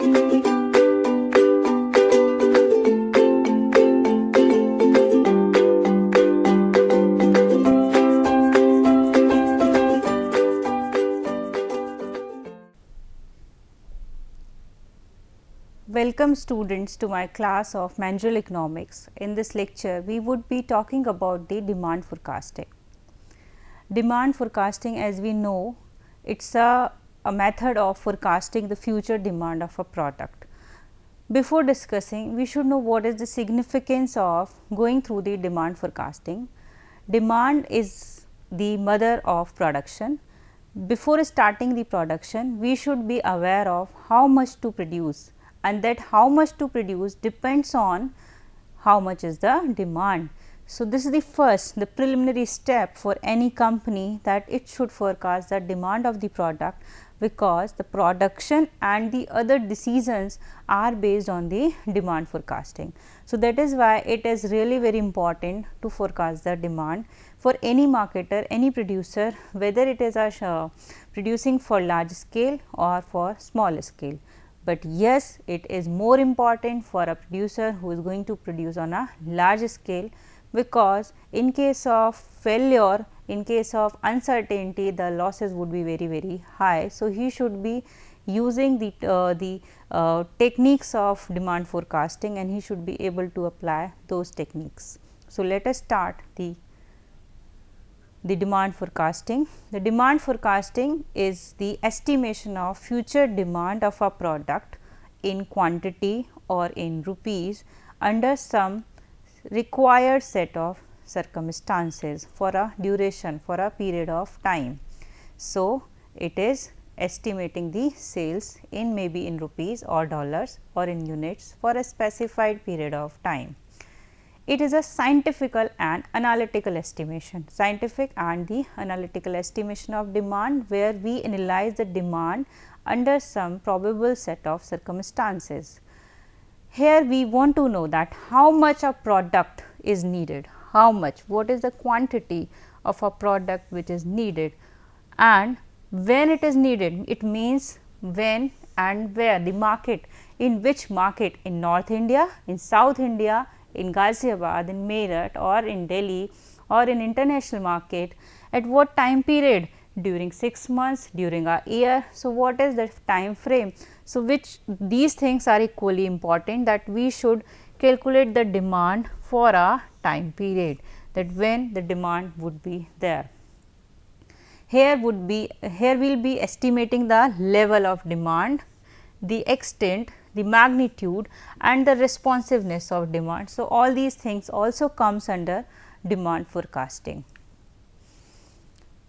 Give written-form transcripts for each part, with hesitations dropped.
Welcome students to my class of Managerial Economics. In this lecture, we would be talking about the demand forecasting. Demand forecasting, as we know, it is a method of forecasting the future demand of a product. Before discussing, we should know what is the significance of going through the demand forecasting. Demand is the mother of production. Before starting the production, we should be aware of how much to produce, and that how much to produce depends on how much is the demand. So, this is the preliminary step for any company, that it should forecast the demand of the product, because the production and the other decisions are based on the demand forecasting. So, that is why it is really very important to forecast the demand for any marketer, any producer, whether it is producing for large scale or for small scale. But yes, it is more important for a producer who is going to produce on a large scale, because in case of failure, in case of uncertainty, the losses would be very high. So, he should be using the techniques of demand forecasting, and he should be able to apply those techniques. So, let us start the demand forecasting. The demand forecasting is the estimation of future demand of a product in quantity or in rupees under some required set of circumstances for a duration, for a period of time. So, it is estimating the sales in maybe in rupees or dollars or in units for a specified period of time. It is a scientific and analytical estimation, scientific and the analytical estimation of demand, where we analyze the demand under some probable set of circumstances. Here we want to know that how much a product is needed, how much, what is the quantity of a product which is needed, and when it is needed. It means when and where, the market, in which market, in North India, in South India, in Ghaziabad, in Meerut, or in Delhi, or in international market, at what time period, during 6 months, during a year. So, what is the time frame? So, which these things are equally important, that we should calculate the demand for a time period, that when the demand would be there. Here we will be estimating the level of demand, the extent, the magnitude, and the responsiveness of demand. So, all these things also comes under demand forecasting.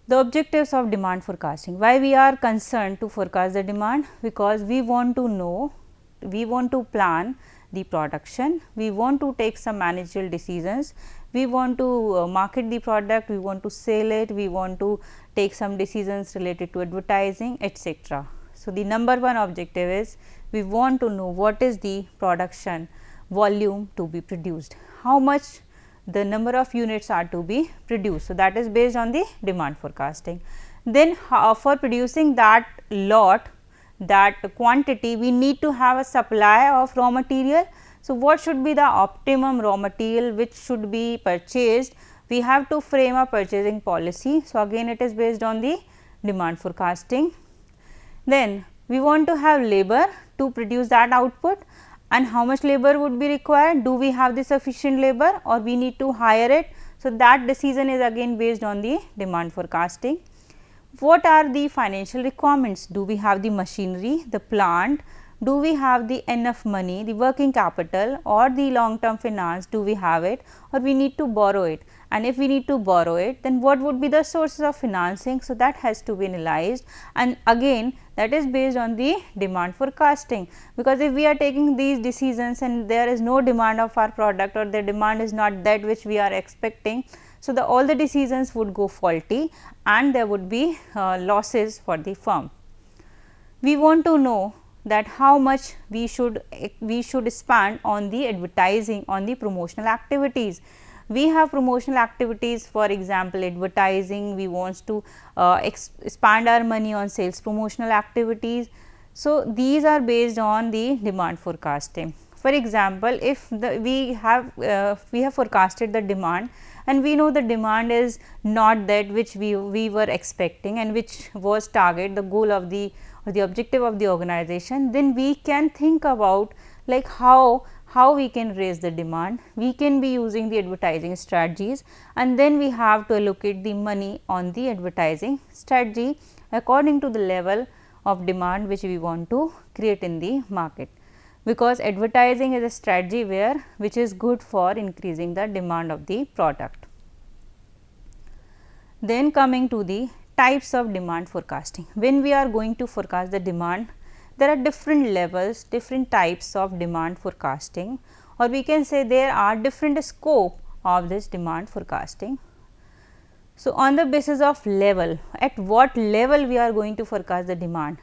The objectives of demand forecasting. Why we are concerned to forecast the demand? Because we want to know, we want to plan the production, we want to take some managerial decisions, we want to market the product, we want to sell it, we want to take some decisions related to advertising, etc. So, the number one objective is we want to know what is the production volume to be produced, how much the number of units are to be produced. So, that is based on the demand forecasting. Then for producing that lot, that quantity, we need to have a supply of raw material. So, what should be the optimum raw material which should be purchased? We have to frame a purchasing policy. So, again it is based on the demand forecasting. Then we want to have labor to produce that output, and how much labor would be required? Do we have the sufficient labor or we need to hire it? So, that decision is again based on the demand forecasting. What are the financial requirements? Do we have the machinery, the plant? Do we have the enough money, the working capital, or the long term finance? Do we have it, or we need to borrow it? And if we need to borrow it, then what would be the sources of financing? So, that has to be analyzed, and again that is based on the demand forecasting, because if we are taking these decisions and there is no demand of our product, or the demand is not that which we are expecting, so all the decisions would go faulty and there would be losses for the firm. We want to know that how much we should spend on the advertising, on the promotional activities. We have promotional activities, for example, advertising, we want to expand our money on sales promotional activities. So, these are based on the demand forecasting. For example, if we have forecasted the demand and we know the demand is not that which we were expecting and which was target, the goal of the objective of the organization, then we can think about like how we can raise the demand. We can be using the advertising strategies, and then we have to allocate the money on the advertising strategy according to the level of demand which we want to create in the market, because advertising is a strategy which is good for increasing the demand of the product. Then coming to the types of demand forecasting. When we are going to forecast the demand, there are different levels, different types of demand forecasting, or we can say there are different scope of this demand forecasting. So, on the basis of level, at what level we are going to forecast the demand?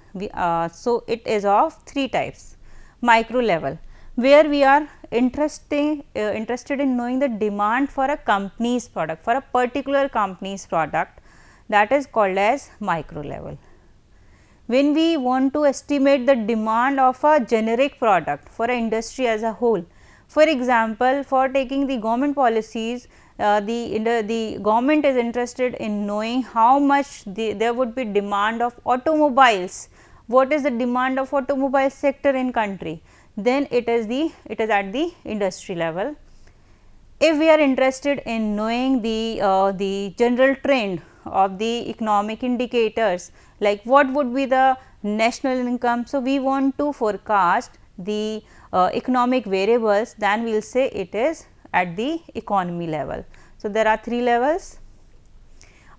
So, it is of three types. Micro level, where we are interested in knowing the demand for a company's product, for a particular company's product, that is called as micro level. When we want to estimate the demand of a generic product for an industry as a whole, for example, for taking the government policies, the government is interested in knowing how much there would be demand of automobiles. What is the demand of automobile sector in country? Then it is at the industry level. If we are interested in knowing the general trend of the economic indicators, like what would be the national income, so we want to forecast the economic variables, then we will say it is at the economy level. So, there are three levels.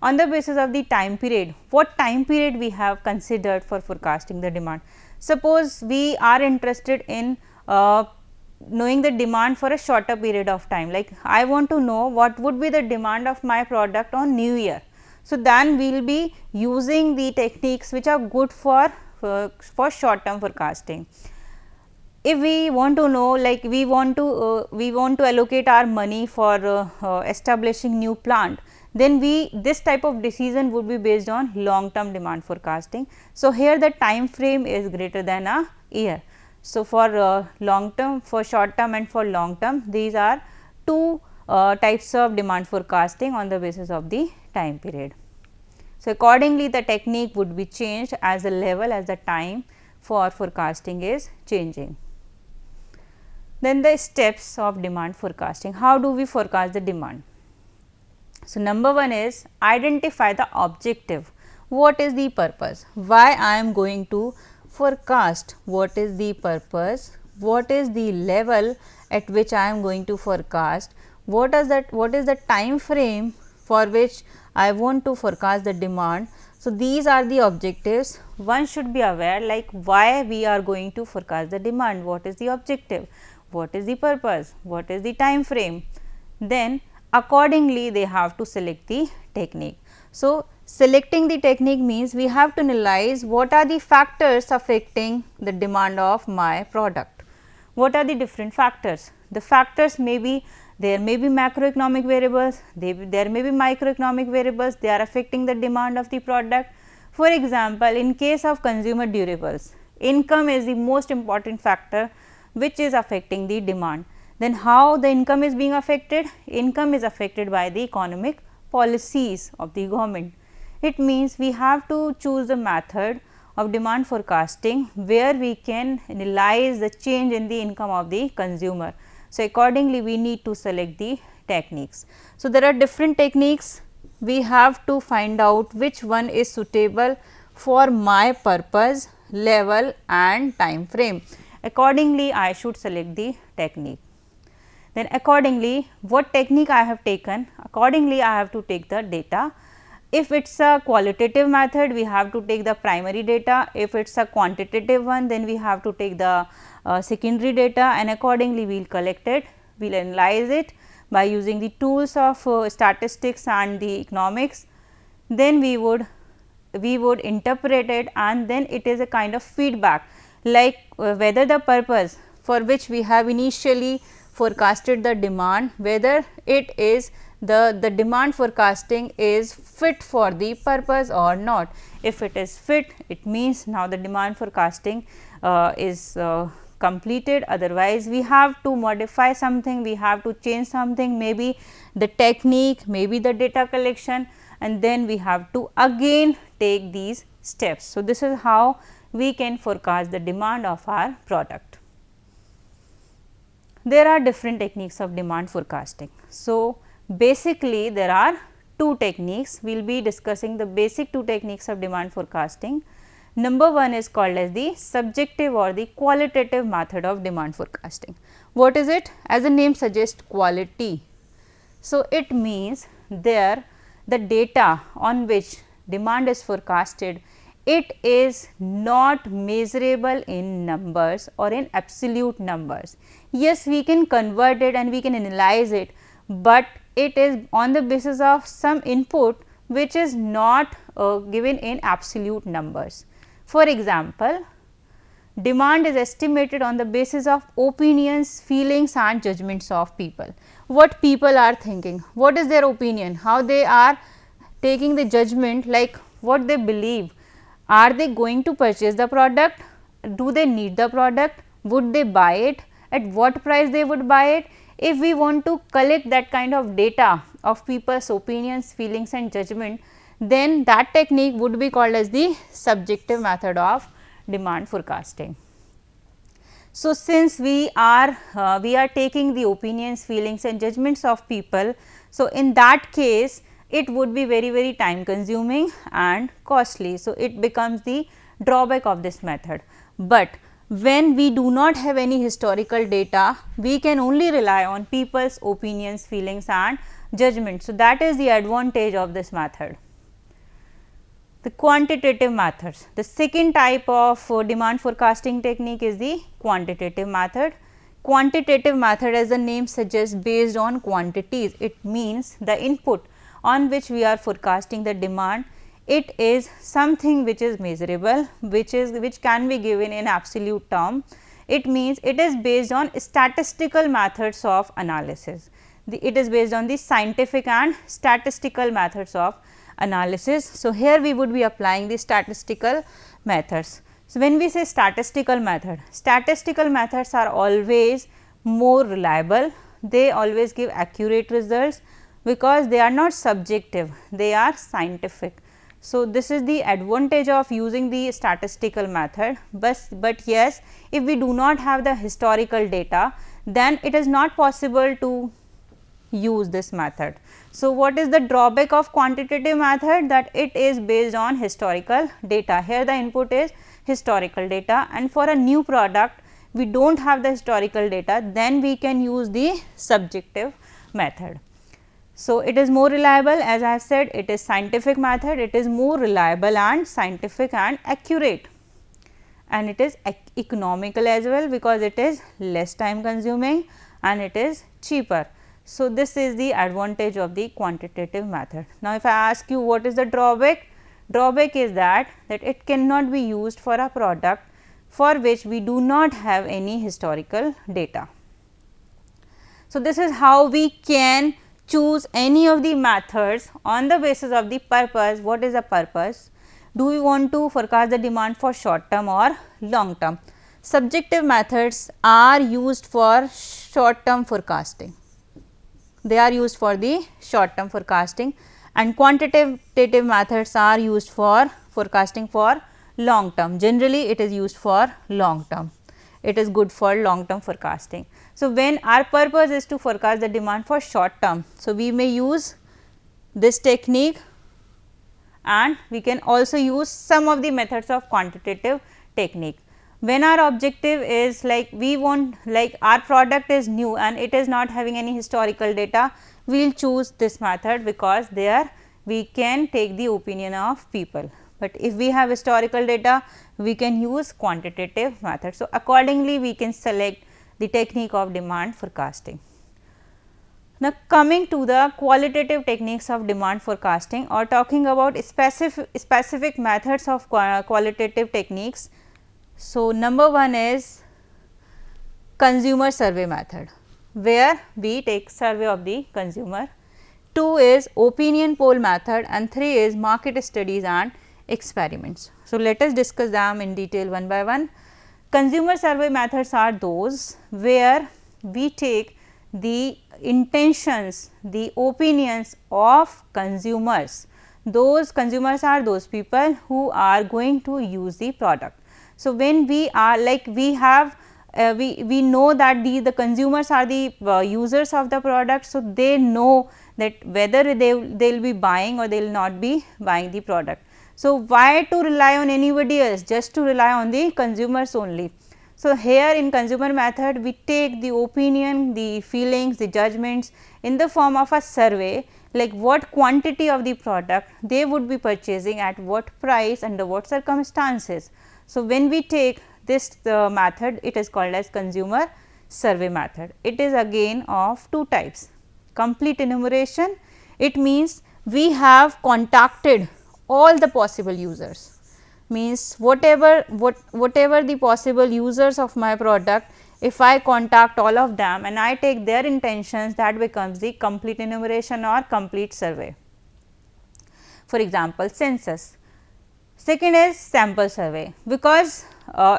On the basis of the time period, what time period we have considered for forecasting the demand? Suppose we are interested in knowing the demand for a shorter period of time, like I want to know what would be the demand of my product on New Year. So, then we will be using the techniques which are good for short term forecasting. If we want to know, like we want to allocate our money for establishing new plant, then this type of decision would be based on long term demand forecasting. So, here the time frame is greater than a year. So, for long term, for short term and for long term, these are two types of demand forecasting on the basis of the time period. So, accordingly the technique would be changed as the level, as the time for forecasting is changing. Then the steps of demand forecasting. How do we forecast the demand? So, number one is identify the objective. What is the purpose? Why I am going to forecast? What is the purpose? What is the level at which I am going to forecast? What is the time frame for which I want to forecast the demand? So, these are the objectives. One should be aware, like why we are going to forecast the demand, what is the objective, what is the purpose, what is the time frame. Then accordingly they have to select the technique. So, selecting the technique means we have to analyze what are the factors affecting the demand of my product. What are the different factors? The factors may be, there may be macroeconomic variables, there may be microeconomic variables, they are affecting the demand of the product. For example, in case of consumer durables, income is the most important factor which is affecting the demand. Then how the income is being affected? Income is affected by the economic policies of the government. It means we have to choose a method of demand forecasting where we can analyze the change in the income of the consumer. So, accordingly we need to select the techniques. So, there are different techniques, we have to find out which one is suitable for my purpose, level and time frame. Accordingly I should select the technique. Then accordingly what technique I have taken, accordingly I have to take the data. If it is a qualitative method, we have to take the primary data. If it is a quantitative one, then we have to take the secondary data, and accordingly we will collect it, we will analyze it by using the tools of statistics and the economics. Then we would interpret it, and then it is a kind of feedback, like whether the purpose for which we have initially forecasted the demand, whether it is the demand forecasting is fit for the purpose or not. If it is fit, it means now the demand forecasting is completed, otherwise we have to modify something, we have to change something, maybe the technique, maybe the data collection, and then we have to again take these steps. So, this is how we can forecast the demand of our product. There are different techniques of demand forecasting. So, basically there are two techniques. We will be discussing the basic two techniques of demand forecasting. Number one is called as the subjective or the qualitative method of demand forecasting. What is it? As the name suggests, quality. So, it means there the data on which demand is forecasted, it is not measurable in numbers or in absolute numbers. Yes, we can convert it and we can analyze it, but it is on the basis of some input which is not given in absolute numbers. For example, demand is estimated on the basis of opinions, feelings and judgments of people. What people are thinking, what is their opinion, how they are taking the judgment, like what they believe. Are they going to purchase the product? Do they need the product? Would they buy it? At what price they would buy it? If we want to collect that kind of data of people's opinions, feelings and judgment, then that technique would be called as the subjective method of demand forecasting. So, since we are taking the opinions, feelings and judgments of people, so in that case it would be very time consuming and costly. So, it becomes the drawback of this method. But when we do not have any historical data, we can only rely on people's opinions, feelings and judgment. So, that is the advantage of this method. The quantitative methods. The second type of demand forecasting technique is the quantitative method. Quantitative method, as the name suggests, based on quantities. It means the input on which we are forecasting the demand, it is something which is measurable, which can be given in absolute term. It means it is based on statistical methods of analysis. It is based on the scientific and statistical methods of analysis. So, here we would be applying the statistical methods. So, when we say statistical methods are always more reliable, they always give accurate results because they are not subjective, they are scientific. So, this is the advantage of using the statistical method, but yes, if we do not have the historical data, then it is not possible to use this method. So, what is the drawback of quantitative method? That it is based on historical data. Here the input is historical data, and for a new product we do not have the historical data, then we can use the subjective method. So, it is more reliable, as I have said, it is scientific method, it is more reliable and scientific and accurate, and it is economical as well because it is less time consuming and it is cheaper. So, this is the advantage of the quantitative method. Now, if I ask you what is the drawback? Drawback is that it cannot be used for a product for which we do not have any historical data. So, this is how we can choose any of the methods on the basis of the purpose. What is the purpose? Do we want to forecast the demand for short term or long term? Subjective methods are used for short term forecasting. They are used for the short term forecasting, and quantitative methods are used for forecasting for long term. Generally, it is used for long term. It is good for long term forecasting. So, when our purpose is to forecast the demand for short term, so we may use this technique, and we can also use some of the methods of quantitative technique. When our objective is like we want, like our product is new and it is not having any historical data, we will choose this method because there we can take the opinion of people. But if we have historical data, we can use quantitative method. So, accordingly we can select the technique of demand forecasting. Now, coming to the qualitative techniques of demand forecasting or talking about specific methods of qualitative techniques. So, number one is consumer survey method, where we take survey of the consumer. 2 is opinion poll method, and 3 is market studies and experiments. So, let us discuss them in detail one by one. Consumer survey methods are those where we take the intentions, the opinions of consumers. Those consumers are those people who are going to use the product. So, when we are like we have we know that the consumers are the users of the product. So, they know that whether they will be buying or they will not be buying the product. So, why to rely on anybody else, just to rely on the consumers only. So, here in consumer method we take the opinion, the feelings, the judgments in the form of a survey, like what quantity of the product they would be purchasing at what price, under what circumstances. So, when we take this method, it is called as consumer survey method. It is again of two types. Complete enumeration, it means we have contacted all the possible users, means whatever the possible users of my product, if I contact all of them and I take their intentions, that becomes the complete enumeration or complete survey. For example, census. Second is sample survey, because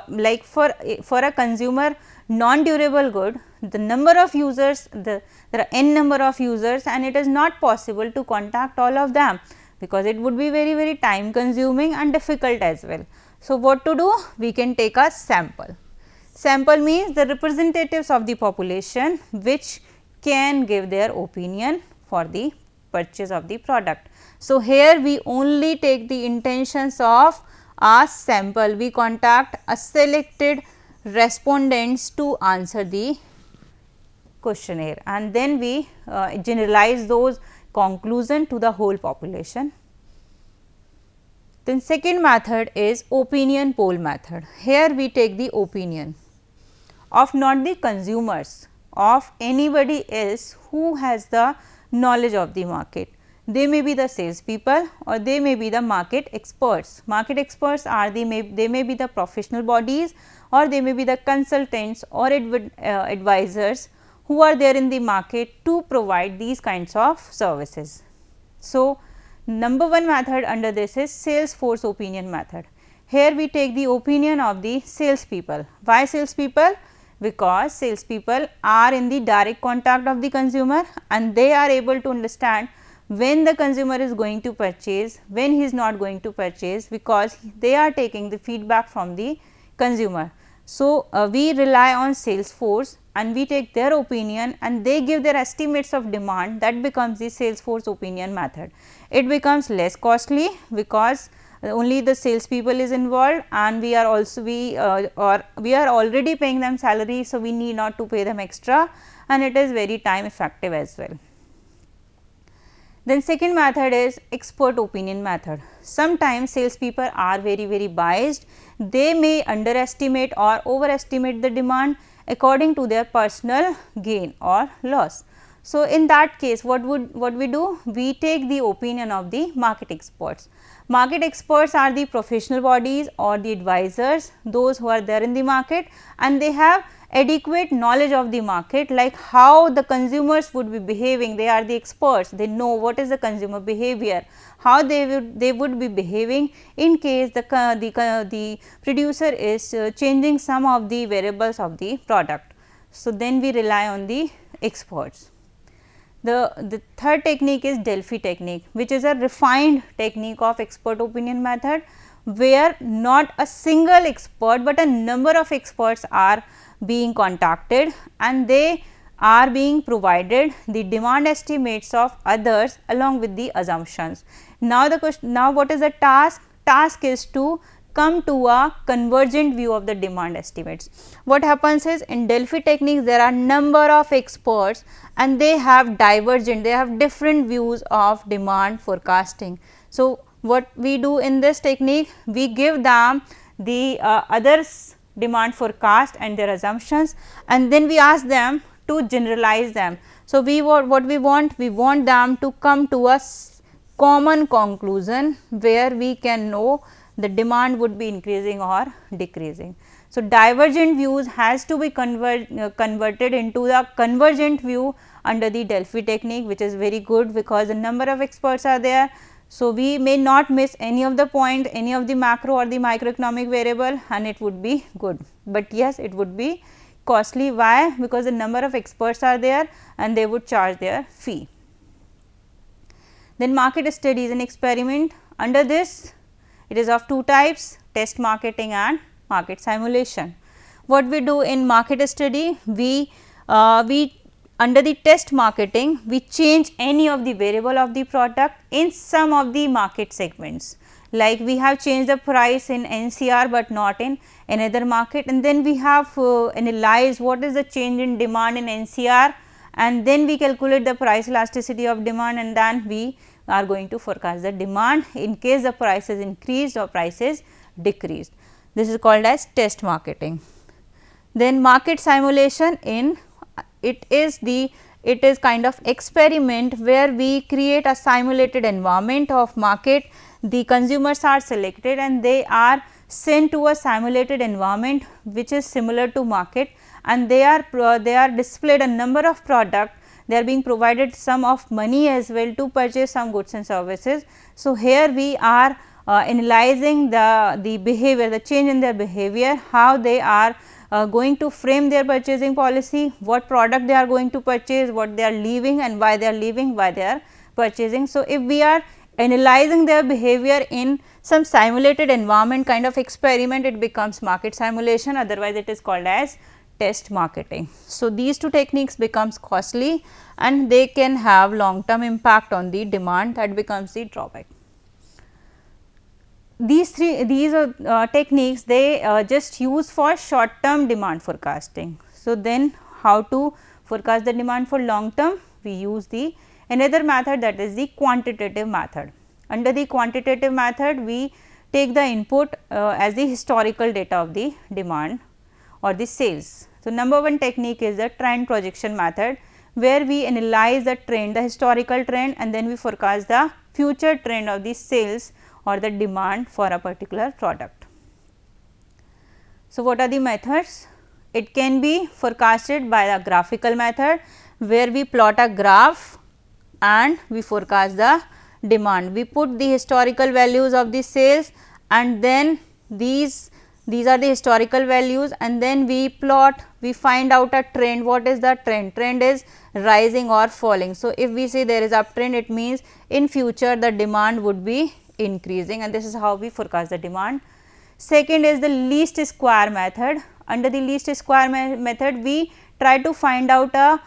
like for a consumer non-durable good, the number of users, there are n number of users, and it is not possible to contact all of them, because it would be very time consuming and difficult as well. So, what to do? We can take a sample. Sample means the representatives of the population which can give their opinion for the purchase of the product. So, here we only take the intentions of a sample, we contact a selected respondents to answer the questionnaire, and then we generalize those conclusion to the whole population. Then second method is opinion poll method. Here we take the opinion of not the consumers, of anybody else who has the knowledge of the market. They may be the sales people or they may be the market experts. Market experts are they may be the professional bodies, or they may be the consultants or advisors who are there in the market to provide these kinds of services. So, number one method under this is sales force opinion method. Here we take the opinion of the sales people. Why sales people? Because sales people are in the direct contact of the consumer, and they are able to understand when the consumer is going to purchase, when he is not going to purchase, because they are taking the feedback from the consumer. So, we rely on sales force and we take their opinion and they give their estimates of demand, that becomes the sales force opinion method. It becomes less costly because only the sales people is involved, and we are also we are already paying them salary. So, we need not to pay them extra, and it is very time effective as well. Then second method is expert opinion method. Sometimes salespeople are very biased. They may underestimate or overestimate the demand according to their personal gain or loss. So, in that case what we do? We take the opinion of the market experts. Market experts are the professional bodies or the advisors, those who are there in the market, and they have adequate knowledge of the market, like how the consumers would be behaving. They are the experts, they know what is the consumer behavior, how they would be behaving in case the producer is changing some of the variables of the product. So, then we rely on the experts. The third technique is Delphi technique, which is a refined technique of expert opinion method, where not a single expert, but a number of experts are being contacted and they are being provided the demand estimates of others along with the assumptions. Now, the question, now what is the task? Task is to come to a convergent view of the demand estimates. What happens is, in Delphi techniques there are number of experts and they have divergent, they have different views of demand forecasting. So, what we do in this technique, we give them the others demand forecast and their assumptions, and then we ask them to generalize them. So, what we want them to come to a common conclusion where we can know the demand would be increasing or decreasing. So, divergent views has to be converted into the convergent view under the Delphi technique, which is very good because a number of experts are there. So, we may not miss any of the point, any of the macro or the microeconomic variable, and it would be good, but yes, it would be costly. Why? Because the number of experts are there and they would charge their fee. Then market studies and experiment. Under this, it is of two types, test marketing and market simulation. What we do in market study, we under the test marketing, we change any of the variable of the product in some of the market segments. Like we have changed the price in NCR, but not in another market, and then we have analyzed what is the change in demand in NCR, and then we calculate the price elasticity of demand, and then we are going to forecast the demand in case the price is increased or price is decreased. This is called as test marketing. Then market simulation, in it is kind of experiment where we create a simulated environment of market. The consumers are selected and they are sent to a simulated environment which is similar to market, and they are displayed a number of products. They are being provided sum of money as well to purchase some goods and services. So, here we are analyzing the behavior, the change in their behavior, how they are going to frame their purchasing policy, what product they are going to purchase, what they are leaving and why they are leaving, why they are purchasing. So, if we are analyzing their behavior in some simulated environment kind of experiment, it becomes market simulation, otherwise it is called as test marketing. So, these two techniques becomes costly and they can have long term impact on the demand, that becomes the drawback. These techniques they just use for short term demand forecasting. So, then how to forecast the demand for long term? We use the another method, that is the quantitative method. Under the quantitative method, we take the input as the historical data of the demand or the sales. So, number one technique is the trend projection method, where we analyze the trend, the historical trend, and then we forecast the future trend of the sales or the demand for a particular product. So, what are the methods? It can be forecasted by the graphical method, where we plot a graph and we forecast the demand. We put the historical values of the sales, and then these are the historical values, and then we plot, we find out a trend. What is the trend? Trend is rising or falling. So, if we say there is uptrend, it means in future the demand would be increasing, and this is how we forecast the demand. Second is the least square method. Under the least square method, we try to find out a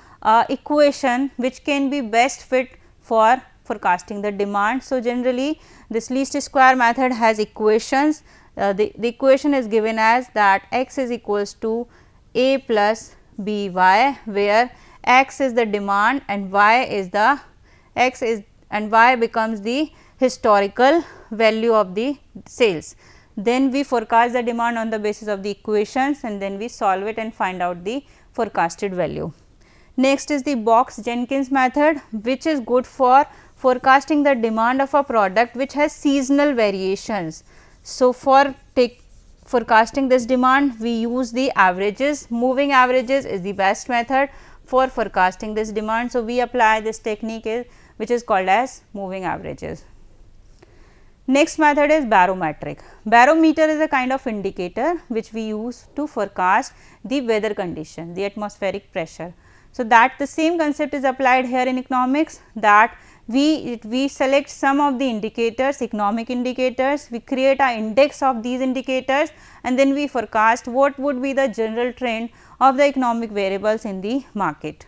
equation which can be best fit for forecasting the demand. So, generally this least square method has equations. The equation is given as that x is equals to a plus b y, where x is the demand and y is the and y becomes the historical value of the sales. Then we forecast the demand on the basis of the equations, and then we solve it and find out the forecasted value. Next is the Box-Jenkins method, which is good for forecasting the demand of a product which has seasonal variations. So, for forecasting this demand, we use the averages. Moving averages is the best method for forecasting this demand. So, we apply this technique which is called as moving averages. Next method is barometric. Barometer is a kind of indicator which we use to forecast the weather condition, the atmospheric pressure. So, that the same concept is applied here in economics, that we select some of the indicators, economic indicators, we create an index of these indicators, and then we forecast what would be the general trend of the economic variables in the market.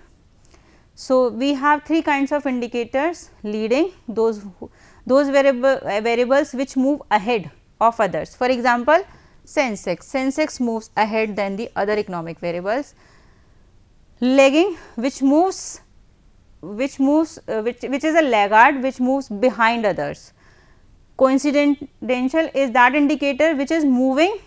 So, we have three kinds of indicators: leading, those variables which move ahead of others. For example, Sensex moves ahead than the other economic variables. Lagging, which is a laggard, which moves behind others. Coincidental is that indicator which is moving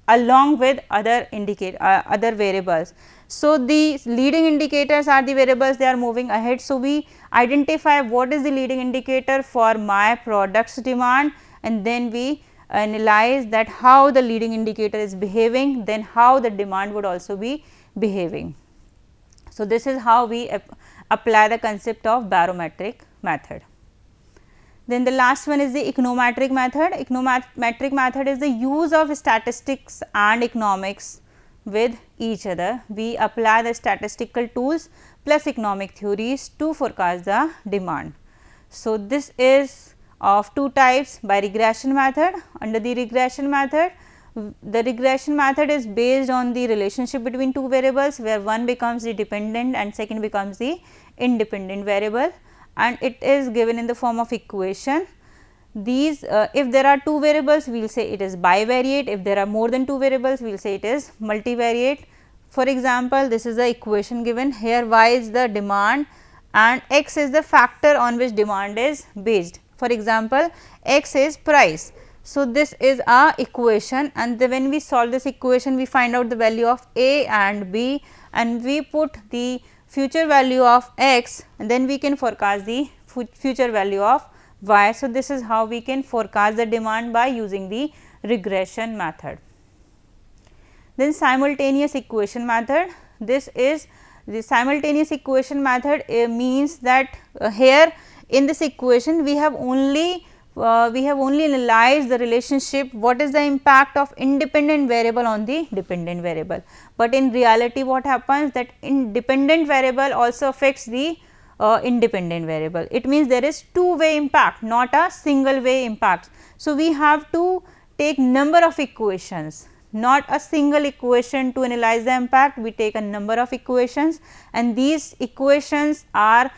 along with other variables. So, the leading indicators are the variables they are moving ahead. So, we identify what is the leading indicator for my product's demand, and then we analyze that how the leading indicator is behaving, then how the demand would also be behaving. So, this is how we apply the concept of barometric method. Then the last one is the econometric method. Econometric method is the use of statistics and economics with each other. We apply the statistical tools plus economic theories to forecast the demand. So, this is of two types by regression method. Under the regression method, the regression method is based on the relationship between two variables, where one becomes the dependent and second becomes the independent variable, and it is given in the form of equation. These if there are two variables, we will say it is bivariate. If there are more than two variables, we will say it is multivariate. For example, this is the equation given here: y is the demand and x is the factor on which demand is based. For example, x is price. So, this is our equation, and when we solve this equation, we find out the value of a and b, and we put the future value of x, and then we can forecast the future value of y. So, this is how we can forecast the demand by using the regression method. Then simultaneous equation method. This is the simultaneous equation method means that here in this equation we have only analyzed the relationship, what is the impact of independent variable on the dependent variable. But in reality what happens, that independent variable also affects the independent variable. It means there is two-way impact, not a single way impact. So, we have to take number of equations, not a single equation to analyze the impact. We take a number of equations, and these equations are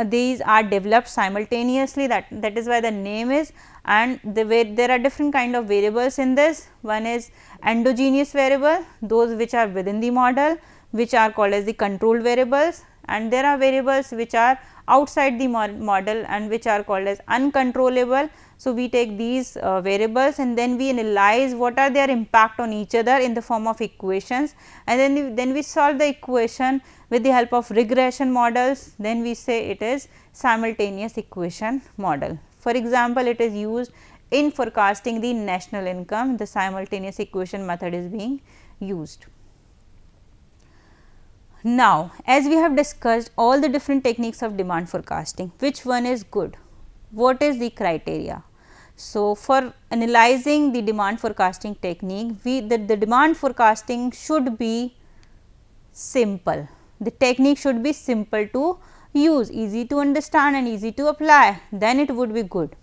developed simultaneously, that is why the name is, and there are different kind of variables in this. One is endogenous variable, those which are within the model, which are called as the controlled variables, and there are variables which are outside the model and which are called as uncontrollable. So, we take these variables and then we analyze what are their impact on each other in the form of equations, and then we solve the equation with the help of regression models. Then we say it is simultaneous equation model. For example, it is used in forecasting the national income. The simultaneous equation method is being used. Now, as we have discussed all the different techniques of demand forecasting, which one is good? What is the criteria? So, for analyzing the demand forecasting technique, the demand forecasting should be simple. The technique should be simple to use, easy to understand and easy to apply, then it would be good.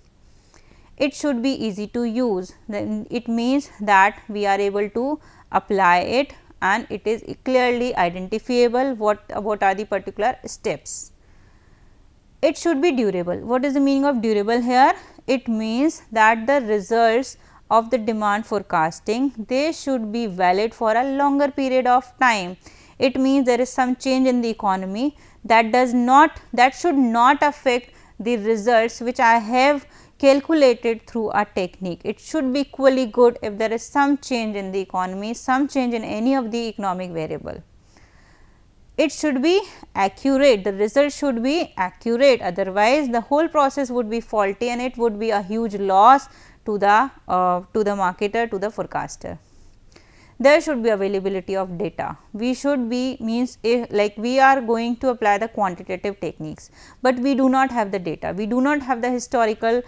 It should be easy to use, then it means that we are able to apply it and it is clearly identifiable what are the particular steps. It should be durable. What is the meaning of durable here? It means that the results of the demand forecasting, they should be valid for a longer period of time. It means there is some change in the economy that should not affect the results which I have calculated through a technique. It should be equally good if there is some change in the economy, some change in any of the economic variable. It should be accurate, the result should be accurate, otherwise the whole process would be faulty and it would be a huge loss to the marketer, to the forecaster. There should be availability of data. We should be means like we are going to apply the quantitative techniques, but we do not have the data. We do not have the historical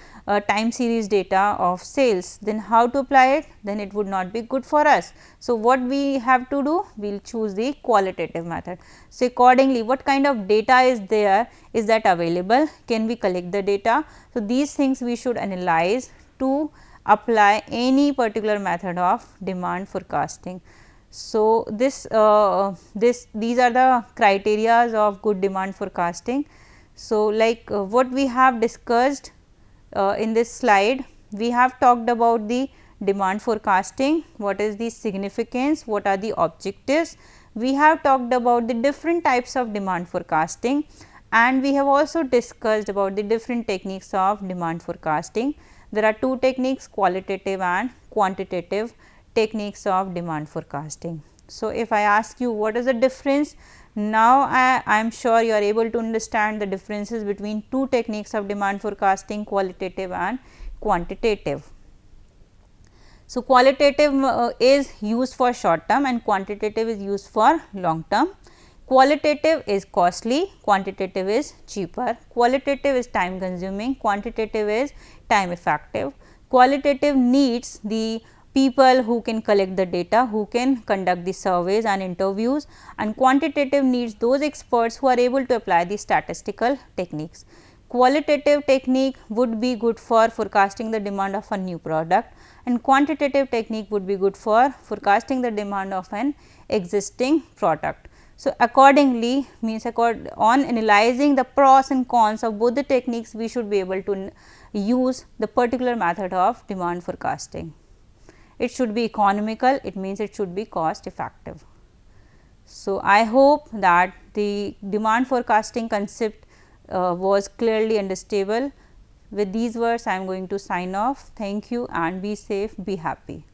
time series data of sales. Then how to apply it? Then it would not be good for us. So, what we have to do? We will choose the qualitative method. So, accordingly, what kind of data is there? Is that available? Can we collect the data? So, these things we should analyze to apply any particular method of demand forecasting. So, these are the criteria of good demand forecasting. So, like what we have discussed in this slide, we have talked about the demand forecasting, what is the significance, what are the objectives. We have talked about the different types of demand forecasting, and we have also discussed about the different techniques of demand forecasting. There are two techniques, qualitative and quantitative techniques of demand forecasting. So, if I ask you what is the difference, now I am sure you are able to understand the differences between two techniques of demand forecasting, qualitative and quantitative. So, qualitative is used for short term and quantitative is used for long term. Qualitative is costly, quantitative is cheaper. Qualitative is time consuming, quantitative is time effective. Qualitative needs the people who can collect the data, who can conduct the surveys and interviews, and quantitative needs those experts who are able to apply the statistical techniques. Qualitative technique would be good for forecasting the demand of a new product, and quantitative technique would be good for forecasting the demand of an existing product. So, accordingly means on analyzing the pros and cons of both the techniques, we should be able to use the particular method of demand forecasting. It should be economical, it means it should be cost effective. So, I hope that the demand forecasting concept was clearly understandable. With these words, I am going to sign off. Thank you and be safe, be happy.